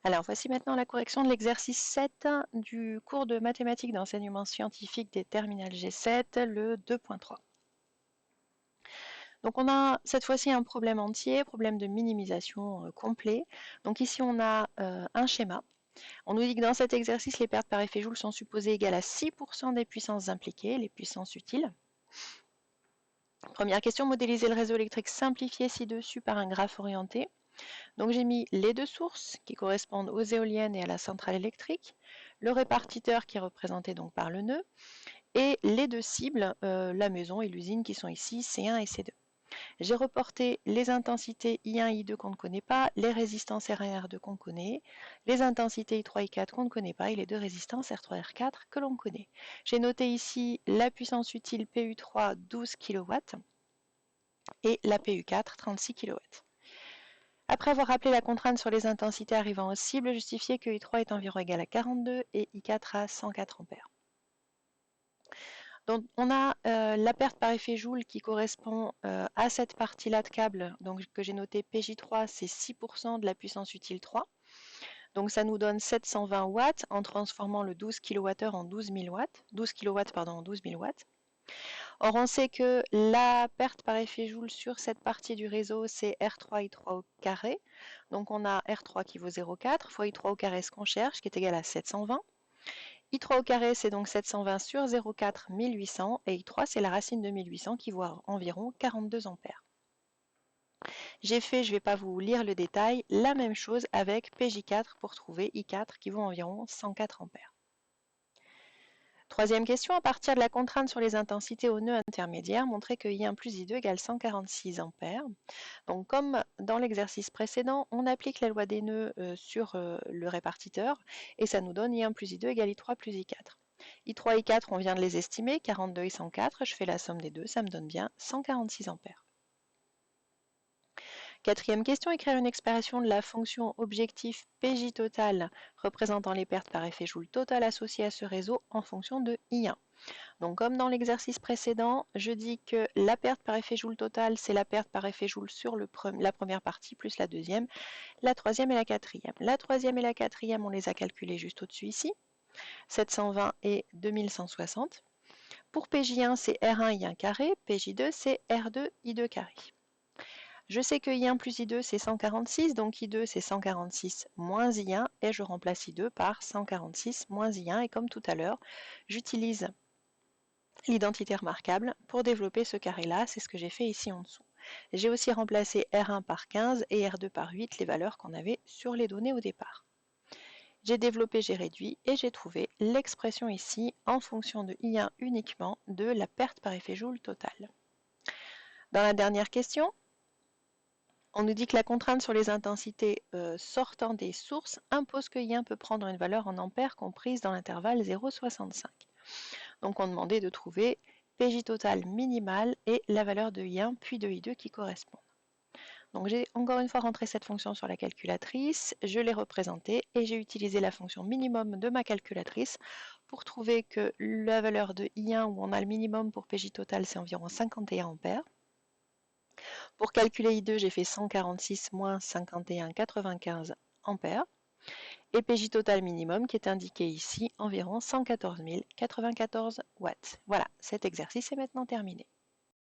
Alors, voici maintenant la correction de l'exercice 7 du cours de mathématiques d'enseignement scientifique des terminales G7, le 2.3. Donc, on a cette fois-ci un problème entier, problème de minimisation complet. Donc, ici, on a un schéma. On nous dit que dans cet exercice, les pertes par effet Joule sont supposées égales à 6% des puissances impliquées, les puissances utiles. Première question, modéliser le réseau électrique simplifié ci-dessus par un graphe orienté. Donc j'ai mis les deux sources qui correspondent aux éoliennes et à la centrale électrique, le répartiteur qui est représenté donc par le nœud, et les deux cibles, la maison et l'usine qui sont ici, C1 et C2. J'ai reporté les intensités I1 et I2 qu'on ne connaît pas, les résistances R1 et R2 qu'on connaît, les intensités I3 et I4 qu'on ne connaît pas et les deux résistances R3 et R4 que l'on connaît. J'ai noté ici la puissance utile PU3 12 kW et la PU4 36 kW. Après avoir rappelé la contrainte sur les intensités arrivant aux cibles, justifiez que I3 est environ égal à 42 et I4 à 104 ampères. Donc on a la perte par effet Joule qui correspond à cette partie-là de câble, donc que j'ai noté PJ3, c'est 6% de la puissance utile 3. Donc ça nous donne 720 watts en transformant le 12 kWh en 12 000 watts, 12 kW en 12 000 watts. Or, on sait que la perte par effet Joule sur cette partie du réseau, c'est R3 I3 au carré. Donc, on a R3 qui vaut 0,4 fois I3 au carré, ce qu'on cherche, qui est égal à 720. I3 au carré, c'est donc 720 sur 0,4, 1800. Et I3, c'est la racine de 1800 qui vaut environ 42 ampères. J'ai fait, je ne vais pas vous lire le détail, la même chose avec PJ4 pour trouver I4 qui vaut environ 104 ampères. Troisième question, à partir de la contrainte sur les intensités au nœud intermédiaire, montrer que I1 plus I2 égale 146 ampères. Donc comme dans l'exercice précédent, on applique la loi des nœuds sur le répartiteur et ça nous donne I1 plus I2 égale I3 plus I4. I3 et I4, on vient de les estimer, 42 et 104, je fais la somme des deux, ça me donne bien 146 ampères. Quatrième question, écrire une expression de la fonction objectif PJ total représentant les pertes par effet Joule total associées à ce réseau en fonction de I1. Donc comme dans l'exercice précédent, je dis que la perte par effet Joule total, c'est la perte par effet Joule sur la première partie plus la deuxième, la troisième et la quatrième. La troisième et la quatrième, on les a calculées juste au-dessus ici, 720 et 2160. Pour PJ1, c'est R1 I1 carré, PJ2, c'est R2 I2 carré. Je sais que I1 plus I2 c'est 146, donc I2 c'est 146 moins I1 et je remplace I2 par 146 moins I1 et comme tout à l'heure, j'utilise l'identité remarquable pour développer ce carré-là, c'est ce que j'ai fait ici en dessous. J'ai aussi remplacé R1 par 15 et R2 par 8, les valeurs qu'on avait sur les données au départ. J'ai développé, j'ai réduit et j'ai trouvé l'expression ici en fonction de I1 uniquement de la perte par effet Joule totale. Dans la dernière question, on nous dit que la contrainte sur les intensités sortant des sources impose que I1 peut prendre une valeur en ampères comprise dans l'intervalle 0,65. Donc on demandait de trouver PJ total minimal et la valeur de I1 puis de I2 qui correspondent. Donc j'ai encore une fois rentré cette fonction sur la calculatrice, je l'ai représentée et j'ai utilisé la fonction minimum de ma calculatrice pour trouver que la valeur de I1 où on a le minimum pour PJ total c'est environ 51 ampères. Pour calculer I2, j'ai fait 146 moins 51, 95 ampères. Et PJ total minimum qui est indiqué ici, environ 114 094 watts. Voilà, cet exercice est maintenant terminé.